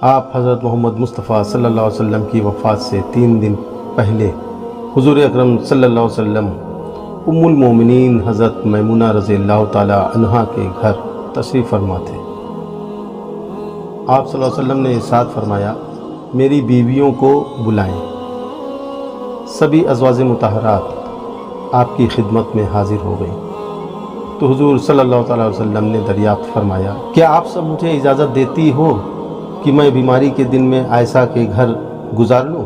آپ حضرت محمد مصطفیٰ صلی اللہ علیہ وسلم کی وفات سے 3 دن پہلے حضور اکرم صلی اللہ علیہ وسلم ام المومنین حضرت میمونہ رضی اللہ تعالی عنہا کے گھر تشریف فرما تھے۔ آپ صلی اللہ علیہ وسلم نے ارشاد فرمایا، میری بیویوں کو بلائیں۔ سبھی ازواج مطہرات آپ کی خدمت میں حاضر ہو گئیں تو حضور صلی اللہ تعالی علیہ وسلم نے دریافت فرمایا، کیا آپ سب مجھے اجازت دیتی ہو کہ میں بیماری کے دن میں عائشہ کے گھر گزار لوں؟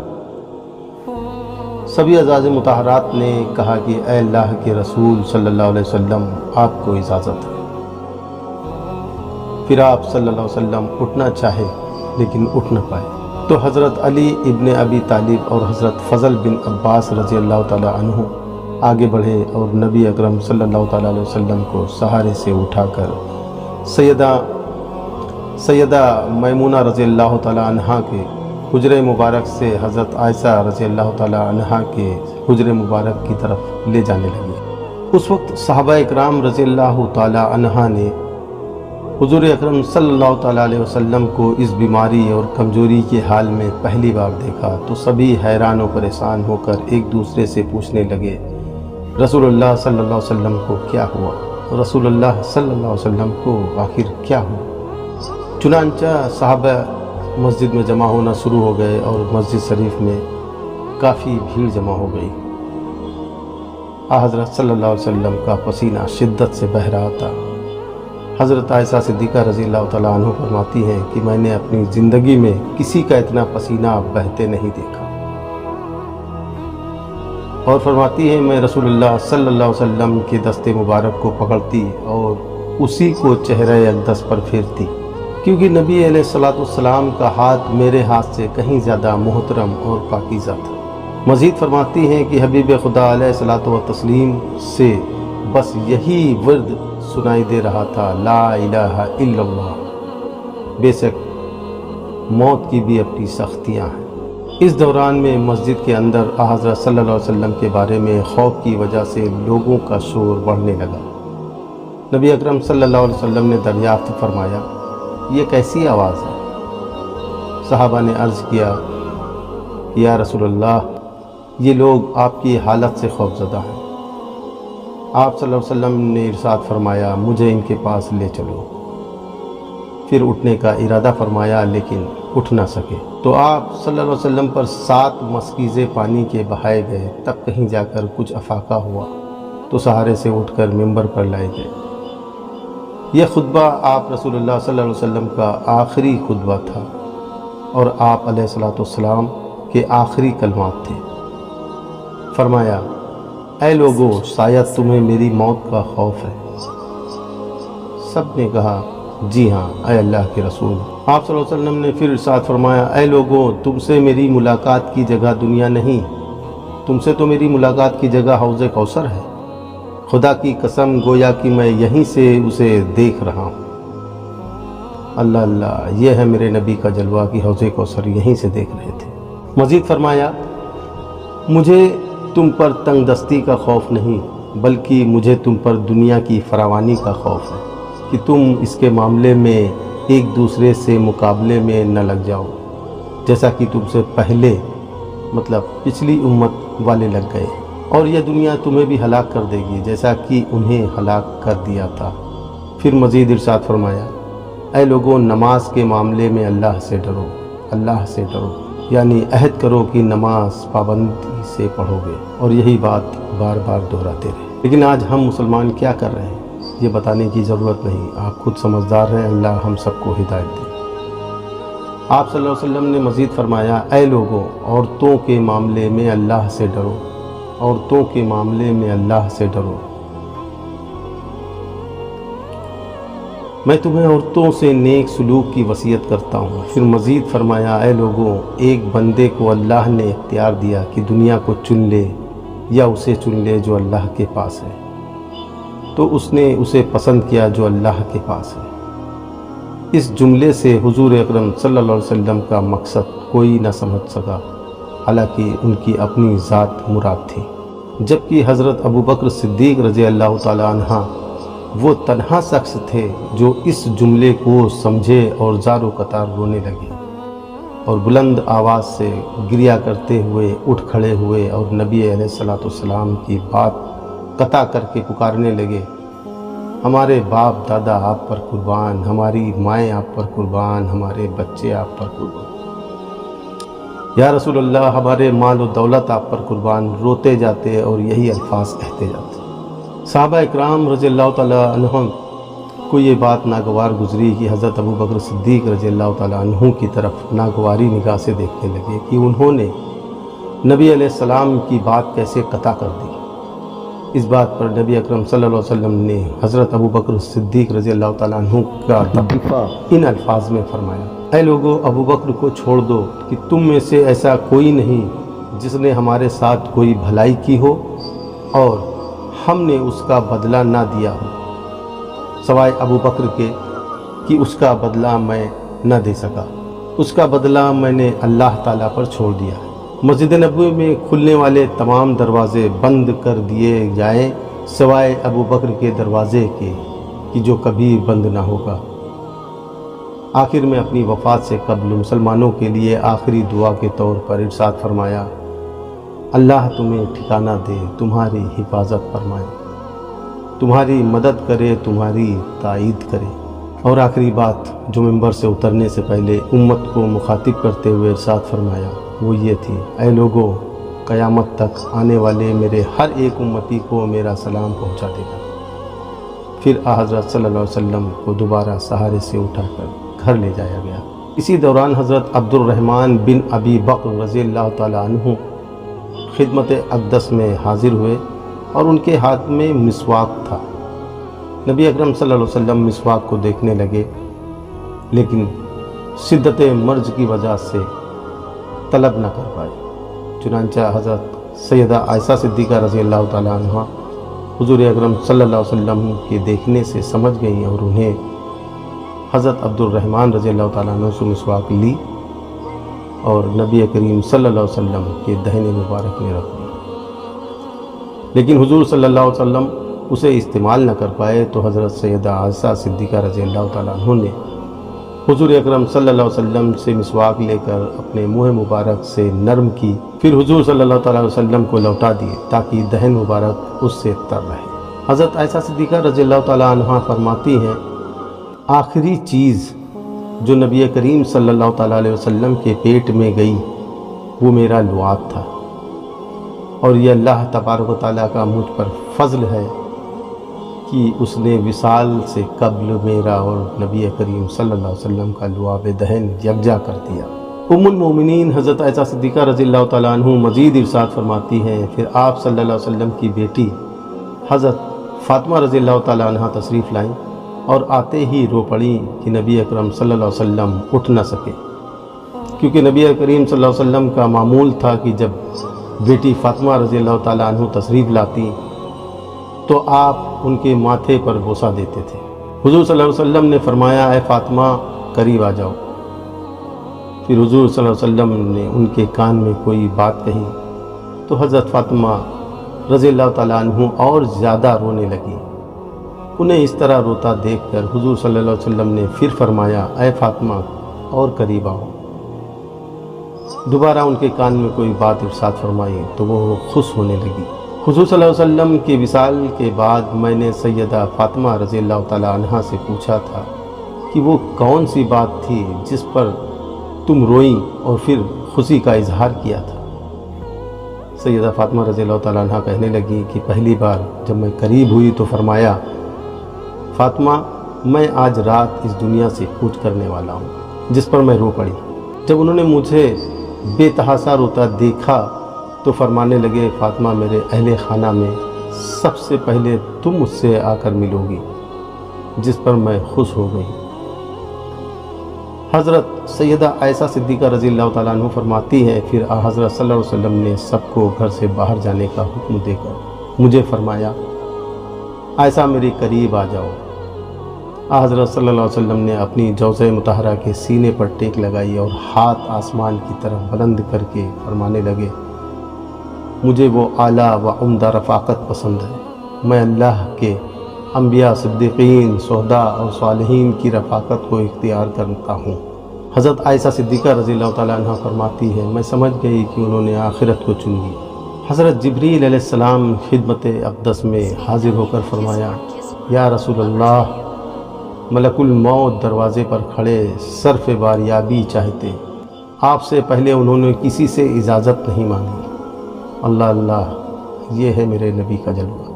سبھی ازواج مطہرات نے کہا کہ اے اللہ کے رسول صلی اللہ علیہ وسلم، آپ کو اجازت ہے۔ پھر آپ صلی اللہ علیہ وسلم اٹھنا چاہے لیکن اٹھ نہ پائے تو حضرت علی ابن ابی طالب اور حضرت فضل بن عباس رضی اللہ تعالی عنہ آگے بڑھے اور نبی اکرم صلی اللہ تعالی علیہ وسلم کو سہارے سے اٹھا کر سیدہ میمونہ رضی اللہ تعالی عنہا کے حجرہ مبارک سے حضرت عائشہ رضی اللہ تعالی عنہا کے حجرہ مبارک کی طرف لے جانے لگے۔ اس وقت صحابہ اکرام رضی اللہ تعالی عنہا نے حضور اکرم صلی اللہ تعالی علیہ وسلم کو اس بیماری اور کمزوری کے حال میں پہلی بار دیکھا تو سبھی حیران و پریشان ہو کر ایک دوسرے سے پوچھنے لگے، رسول اللہ صلی اللہ علیہ وسلم کو کیا ہوا؟ رسول اللہ صلی اللہ علیہ وسلم کو آخر کیا ہوا؟ چنانچہ صحابہ مسجد میں جمع ہونا شروع ہو گئے اور مسجد شریف میں کافی بھیڑ جمع ہو گئی۔ حضرت صلی اللہ علیہ وسلم کا پسینہ شدت سے بہہ رہا تھا۔ حضرت عائشہ صدیقہ رضی اللہ تعالیٰ عنہ فرماتی ہیں کہ میں نے اپنی زندگی میں کسی کا اتنا پسینہ بہتے نہیں دیکھا، اور فرماتی ہیں میں رسول اللہ صلی اللہ علیہ وسلم کے دست مبارک کو پکڑتی اور اسی کو چہرہ اقدس پر پھیرتی، کیونکہ نبی علیہ السلام کا ہاتھ میرے ہاتھ سے کہیں زیادہ محترم اور پاکیزہ تھا۔ مزید فرماتی ہیں کہ حبیب خدا علیہ الصلوۃ والتسلیم سے بس یہی ورد سنائی دے رہا تھا، لا الہ الا اللہ، بے شک موت کی بھی اپنی سختیاں ہیں۔ اس دوران میں مسجد کے اندر حضرت صلی اللہ علیہ وسلم کے بارے میں خوف کی وجہ سے لوگوں کا شور بڑھنے لگا۔ نبی اکرم صلی اللہ علیہ وسلم نے دریافت فرمایا، یہ کیسی آواز ہے؟ صحابہ نے عرض کیا، یا رسول اللہ، یہ لوگ آپ کی حالت سے خوفزدہ ہیں۔ آپ صلی اللہ علیہ وسلم نے ارشاد فرمایا، مجھے ان کے پاس لے چلو۔ پھر اٹھنے کا ارادہ فرمایا لیکن اٹھ نہ سکے تو آپ صلی اللہ علیہ وسلم پر 7 مسکیزے پانی کے بہائے گئے، تب کہیں جا کر کچھ افاقہ ہوا تو سہارے سے اٹھ کر ممبر پر لائے گئے۔ یہ خطبہ آپ رسول اللہ صلی اللہ علیہ وسلم کا آخری خطبہ تھا اور آپ علیہ الصلوۃ والسلام کے آخری کلمات تھے۔ فرمایا، اے لوگو، شاید تمہیں میری موت کا خوف ہے۔ سب نے کہا، جی ہاں اے اللہ کے رسول۔ آپ صلی اللہ علیہ وسلم نے پھر ارشاد فرمایا، اے لوگو، تم سے میری ملاقات کی جگہ دنیا نہیں، تم سے تو میری ملاقات کی جگہ حوض کوثر ہے۔ خدا کی قسم، گویا کہ میں یہیں سے اسے دیکھ رہا ہوں۔ اللہ اللہ، یہ ہے میرے نبی کا جلوہ کہ حوض کوثر یہیں سے دیکھ رہے تھے۔ مزید فرمایا، مجھے تم پر تنگ دستی کا خوف نہیں، بلکہ مجھے تم پر دنیا کی فراوانی کا خوف ہے کہ تم اس کے معاملے میں ایک دوسرے سے مقابلے میں نہ لگ جاؤ، جیسا کہ تم سے پہلے مطلب پچھلی امت والے لگ گئے، اور یہ دنیا تمہیں بھی ہلاک کر دے گی جیسا کہ انہیں ہلاک کر دیا تھا۔ پھر مزید ارشاد فرمایا، اے لوگوں، نماز کے معاملے میں اللہ سے ڈرو، اللہ سے ڈرو، یعنی عہد کرو کہ نماز پابندی سے پڑھو گے، اور یہی بات بار بار دہراتے رہے۔ لیکن آج ہم مسلمان کیا کر رہے ہیں یہ بتانے کی ضرورت نہیں، آپ خود سمجھدار ہیں، اللہ ہم سب کو ہدایت دے۔ آپ صلی اللہ علیہ وسلم نے مزید فرمایا، اے لوگوں، عورتوں کے معاملے میں اللہ سے ڈرو، عورتوں کے معاملے میں اللہ سے ڈرو۔ میں تمہیں عورتوں سے نیک سلوک کی وصیت کرتا ہوں۔ پھر مزید فرمایا، اے لوگوں، ایک بندے کو اللہ نے اختیار دیا کہ دنیا کو چن لے یا اسے چن لے جو اللہ کے پاس ہے، تو اس نے اسے پسند کیا جو اللہ کے پاس ہے۔ اس جملے سے حضور اکرم صلی اللہ علیہ وسلم کا مقصد کوئی نہ سمجھ سکا، حالانکہ ان کی اپنی ذات مراد تھی، جبکہ حضرت ابو بکر صدیق رضی اللہ تعالی عنہ وہ تنہا شخص تھے جو اس جملے کو سمجھے اور زار و قطار رونے لگے۔ اور بلند آواز سے گریا کرتے ہوئے اٹھ کھڑے ہوئے اور نبی علیہ الصلوۃ والسلام کی بات قطع کر کے پکارنے لگے، ہمارے باپ دادا آپ پر قربان، ہماری مائیں آپ پر قربان، ہمارے بچے آپ پر قربان، یا رسول اللہ ہمارے مال و دولت آپ پر قربان، روتے جاتے اور یہی الفاظ کہتے جاتے۔ صحابہ اکرام رضی اللہ تعالیٰ عنہم کو یہ بات ناگوار گزری کہ حضرت ابو بکر صدیق رضی اللہ تعالیٰ عنہ کی طرف ناگواری نگاہ سے دیکھنے لگے کہ انہوں نے نبی علیہ السلام کی بات کیسے قطع کر دی۔ اس بات پر نبی اکرم صلی اللہ علیہ وسلم نے حضرت ابو بکر صدیق رضی اللہ تعالیٰ عنہ کا دفاع ان الفاظ میں فرمایا، اے لوگو، ابو بکر کو چھوڑ دو کہ تم میں سے ایسا کوئی نہیں جس نے ہمارے ساتھ کوئی بھلائی کی ہو اور ہم نے اس کا بدلہ نہ دیا ہو، سوائے ابو بکر کے کہ اس کا بدلہ میں نہ دے سکا، اس کا بدلہ میں نے اللہ تعالیٰ پر چھوڑ دیا ہے۔ مسجد نبوی میں کھلنے والے تمام دروازے بند کر دیے جائیں سوائے ابو بکر کے دروازے کے کہ جو کبھی بند نہ ہوگا۔ آخر میں اپنی وفات سے قبل مسلمانوں کے لیے آخری دعا کے طور پر ارشاد فرمایا، اللہ تمہیں ٹھکانہ دے، تمہاری حفاظت فرمائے، تمہاری مدد کرے، تمہاری تائید کرے۔ اور آخری بات جو ممبر سے اترنے سے پہلے امت کو مخاطب کرتے ہوئے ارشاد فرمایا وہ یہ تھی، اے لوگو، قیامت تک آنے والے میرے ہر ایک امتی کو میرا سلام پہنچا دینا۔ پھر حضرت صلی اللہ علیہ وسلم کو دوبارہ سہارے سے اٹھا کر گھر لے جایا گیا۔ اسی دوران حضرت عبد الرحمن بن ابی بکر رضی اللہ تعالیٰ عنہ خدمت اقدس میں حاضر ہوئے اور ان کے ہاتھ میں مسواک تھا۔ نبی اکرم صلی اللہ علیہ وسلم مسواک کو دیکھنے لگے، لیکن شدت مرض کی وجہ سے طلب نہ کر پائے۔ چنانچہ حضرت سیدہ عائشہ صدیقہ رضی اللہ تعالیٰ عنہ حضور اکرم صلی اللہ علیہ وسلم کے دیکھنے سے سمجھ گئیں اور انہیں حضرت عبد الرحمن رضی اللہ تعالیٰ عنہ سے مسواک لی اور نبی کریم صلی اللہ علیہ وسلم کے دہنے مبارک میں رکھ دی، لیکن حضور صلی اللہ علیہ وسلم اسے استعمال نہ کر پائے تو حضرت سیدہ عائشہ صدیقہ رضی اللہ تعالیٰ عنہ نے حضور اکرم صلی اللہ علیہ وسلم سے مسواک لے کر اپنے منہ مبارک سے نرم کی، پھر حضور صلی اللہ تعالیٰ علیہ وسلم کو لوٹا دیے تاکہ دہن مبارک اس سے تر رہے۔ حضرت عائشہ صدیقہ رضی اللہ تعالیٰ عنہ فرماتی ہیں، آخری چیز جو نبی کریم صلی اللہ تعالیٰ علیہ وسلم کے پیٹ میں گئی وہ میرا لعاب تھا، اور یہ اللہ تبارک و تعالیٰ کا مجھ پر فضل ہے کہ اس نے وصال سے قبل میرا اور نبی کریم صلی اللہ علیہ وسلم کا لعاب دہن یکجا کر دیا۔ ام المومنین حضرت عائشہ صدیقہ رضی اللہ تعالیٰ عنہ مزید ارشاد فرماتی ہیں، پھر آپ صلی اللہ علیہ وسلم کی بیٹی حضرت فاطمہ رضی اللہ تعالیٰ عنہ تشریف لائیں اور آتے ہی رو پڑیں کہ نبی اکرم صلی اللہ علیہ وسلم اٹھ نہ سکے، کیونکہ نبی کریم صلی اللہ علیہ وسلم کا معمول تھا کہ جب بیٹی فاطمہ رضی اللہ تعالیٰ عنہ تشریف لاتی تو آپ ان کے ماتھے پر بوسہ دیتے تھے۔ حضور صلی اللہ علیہ وسلم نے فرمایا، اے فاطمہ قریب آ جاؤ۔ پھر حضور صلی اللہ علیہ وسلم نے ان کے کان میں کوئی بات کہی تو حضرت فاطمہ رضی اللہ تعالیٰ عنہ اور زیادہ رونے لگی۔ انہیں اس طرح روتا دیکھ کر حضور صلی اللہ علیہ وسلم نے پھر فرمایا، اے فاطمہ اور قریب آؤ۔ دوبارہ ان کے کان میں کوئی بات ارشاد فرمائی تو وہ خوش ہونے لگی۔ حضور صلی اللہ علیہ وسلم کے وصال کے بعد میں نے سیدہ فاطمہ رضی اللہ تعالیٰ عنہ سے پوچھا تھا کہ وہ کون سی بات تھی جس پر تم روئیں اور پھر خوشی کا اظہار کیا تھا۔ سیدہ فاطمہ رضی اللہ تعالیٰ عنہ کہنے لگی کہ پہلی بار جب میں قریب ہوئی تو فرمایا، فاطمہ میں آج رات اس دنیا سے کوچ کرنے والا ہوں، جس پر میں رو پڑی۔ جب انہوں نے مجھے بے تحاشا روتا دیکھا تو فرمانے لگے، فاطمہ میرے اہل خانہ میں سب سے پہلے تم مجھ سے آ کر ملو گی، جس پر میں خوش ہو گئی۔ حضرت سیدہ عائشہ صدیقہ رضی اللہ تعالیٰ عنہ فرماتی ہے، پھر حضرت صلی اللہ علیہ وسلم نے سب کو گھر سے باہر جانے کا حکم دے کر مجھے فرمایا، عائشہ میرے قریب آ جاؤ۔ حضرت صلی اللہ علیہ وسلم نے اپنی جوزہ مطہرہ کے سینے پر ٹیک لگائی اور ہاتھ آسمان کی طرف بلند کر کے فرمانے لگے، مجھے وہ اعلیٰ و عمدہ رفاقت پسند ہے، میں اللہ کے انبیاء، صدیقین، شہداء اور صالحین کی رفاقت کو اختیار کرتا ہوں۔ حضرت عائشہ صدیقہ رضی اللہ تعالیٰ عنہ فرماتی ہے میں سمجھ گئی کہ انہوں نے آخرت کو چن لی۔ حضرت جبریل علیہ السلام خدمت اقدس میں حاضر ہو کر فرمایا یا رسول اللہ، ملک الموت دروازے پر کھڑے صرف باریابی چاہتے، آپ سے پہلے انہوں نے کسی سے اجازت نہیں مانگی۔ اللہ اللہ، یہ ہے میرے نبی کا جلوہ۔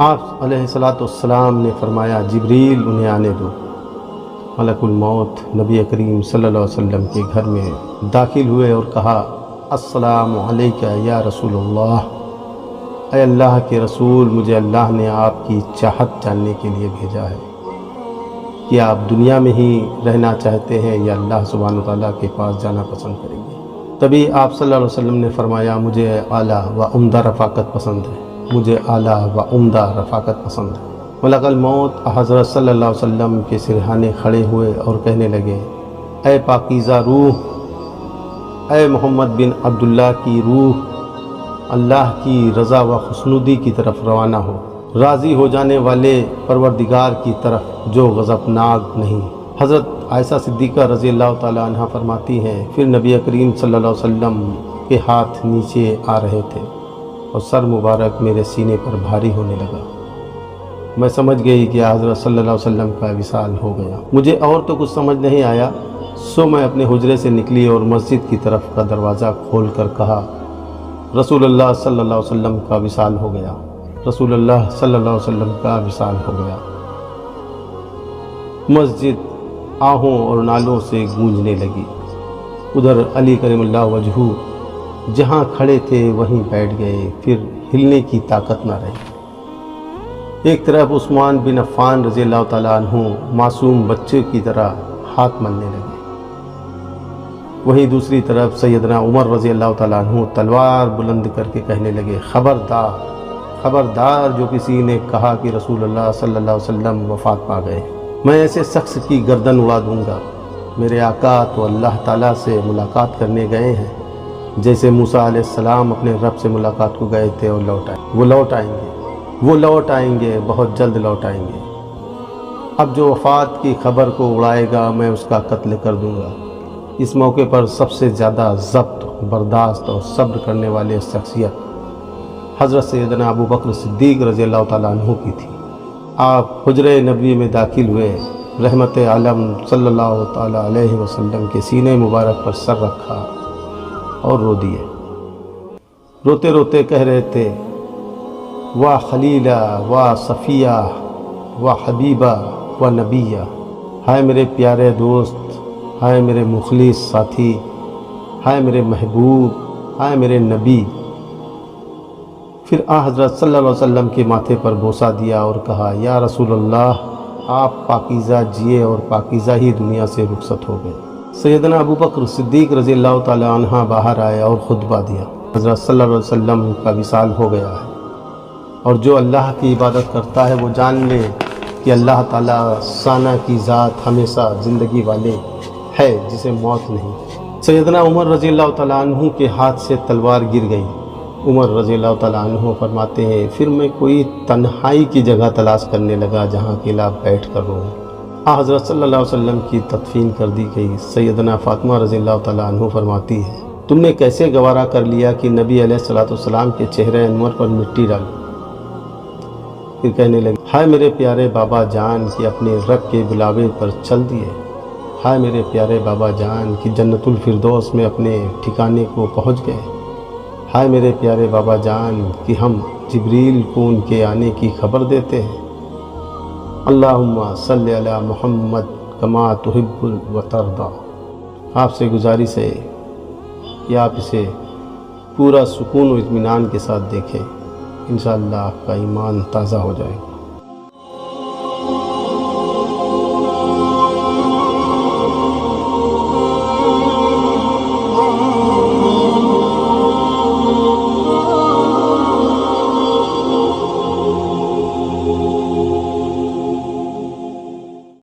آپ علیہ السلام نے فرمایا جبریل انہیں آنے دو۔ ملک الموت نبی کریم صلی اللہ علیہ وسلم کے گھر میں داخل ہوئے اور کہا السلام علیکہ یا رسول اللہ، اے اللہ کے رسول، مجھے اللہ نے آپ کی چاہت جاننے کے لیے بھیجا ہے کہ آپ دنیا میں ہی رہنا چاہتے ہیں یا اللہ سبحانہ وتعالیٰ کے پاس جانا پسند کریں گے۔ تبھی آپ صلی اللہ علیہ وسلم نے فرمایا مجھے اعلیٰ و عمدہ رفاقت پسند ہے، مجھے اعلیٰ و عمدہ رفاقت پسند ہے۔ ملک الموت حضرت صلی اللہ علیہ وسلم کے سرہانے کھڑے ہوئے اور کہنے لگے اے پاکیزہ روح، اے محمد بن عبداللہ کی روح، اللہ کی رضا و خوشنودی کی طرف روانہ ہو، راضی ہو جانے والے پروردگار کی طرف جو غضبناک نہیں۔ حضرت عائشہ صدیقہ رضی اللہ تعالیٰ عنہ فرماتی ہیں پھر نبی کریم صلی اللہ علیہ وسلم کے ہاتھ نیچے آ رہے تھے اور سر مبارک میرے سینے پر بھاری ہونے لگا۔ میں سمجھ گئی کہ حضرت صلی اللہ علیہ وسلم کا وصال ہو گیا۔ مجھے اور تو کچھ سمجھ نہیں آیا، سو میں اپنے حجرے سے نکلی اور مسجد کی طرف کا دروازہ کھول کر کہا رسول اللہ صلی اللہ علیہ وسلم کا وصال ہو گیا، رسول اللہ صلی اللہ علیہ وسلم کا وصال ہو گیا۔ مسجد آہوں اور نالوں سے گونجنے لگی۔ ادھر علی کریم اللہ وجہہ جہاں کھڑے تھے وہیں بیٹھ گئے، پھر ہلنے کی طاقت نہ رہی۔ ایک طرف عثمان بن عفان رضی اللہ تعالیٰ عنہ معصوم بچے کی طرح ہاتھ ملنے لگے، وہیں دوسری طرف سیدنا عمر رضی اللہ تعالیٰ عنہ تلوار بلند کر کے کہنے لگے خبردار، خبردار جو کسی نے کہا کہ رسول اللہ صلی اللہ علیہ وسلم وفات پا گئے، میں ایسے شخص کی گردن اڑا دوں گا۔ میرے آقا تو اللہ تعالیٰ سے ملاقات کرنے گئے ہیں، جیسے موسیٰ علیہ السلام اپنے رب سے ملاقات کو گئے تھے اور لوٹ آئے۔ وہ لوٹ آئیں گے، بہت جلد لوٹ آئیں گے۔ اب جو وفات کی خبر کو اڑائے گا میں اس کا قتل کر دوں گا۔ اس موقع پر سب سے زیادہ ضبط، برداشت اور صبر کرنے والے شخصیت حضرت سیدنا ابو بکر صدیق رضی اللہ تعالیٰ عنہ کی تھی۔ آپ حجرہ نبوی میں داخل ہوئے، رحمت عالم صلی اللہ تعالیٰ علیہ وسلم کے سینے مبارک پر سر رکھا اور رو دیے۔ روتے روتے کہہ رہے تھے واہ خلیلہ، واہ صفیہ، واہ حبیبہ، واہ نبیہ، ہائے میرے پیارے دوست، ہائے میرے مخلص ساتھی، ہائے میرے محبوب، ہائے میرے نبی۔ پھر حضرت صلی اللہ علیہ وسلم کے ماتھے پر بوسہ دیا اور کہا یا رسول اللہ، آپ پاکیزہ جیے اور پاکیزہ ہی دنیا سے رخصت ہو گئے۔ سیدنا ابو بکر صدیق رضی اللہ تعالیٰ عنہ باہر آئے اور خطبہ دیا، حضرت صلی اللہ علیہ وسلم کا وصال ہو گیا ہے، اور جو اللہ کی عبادت کرتا ہے وہ جان لے کہ اللہ تعالیٰ ثانیہ کی ذات ہمیشہ زندگی والے ہے جسے موت نہیں۔ سیدنا عمر رضی اللہ تعالیٰ عنہ کے ہاتھ سے تلوار گر گئی۔ عمر رضی اللہ تعالیٰ عنہ فرماتے ہیں پھر میں کوئی تنہائی کی جگہ تلاش کرنے لگا جہاں اکیلا بیٹھ کر رہوں۔ حضرت صلی اللہ علیہ وسلم کی تدفین کر دی گئی۔ سیدنا فاطمہ رضی اللہ تعالیٰ عنہ فرماتی ہے تم نے کیسے گوارا کر لیا کہ نبی علیہ السلام کے چہرے انور پر مٹی ڈالی؟ پھر کہنے لگے ہائے میرے پیارے بابا جان کہ اپنے رب کے بلاوے پر چل دیے، ہائے میرے پیارے بابا جان کہ جنت الفردوس میں اپنے ٹھکانے کو پہنچ گئے، ہائے میرے پیارے بابا جان کہ ہم جبریل کو ان کے آنے کی خبر دیتے ہیں۔ اللہم صلی علی محمد کما تحب و ترضی۔ آپ سے گزارش ہے کہ آپ اسے پورا سکون و اطمینان کے ساتھ دیکھیں، انشاءاللہ آپ کا ایمان تازہ ہو جائے گا۔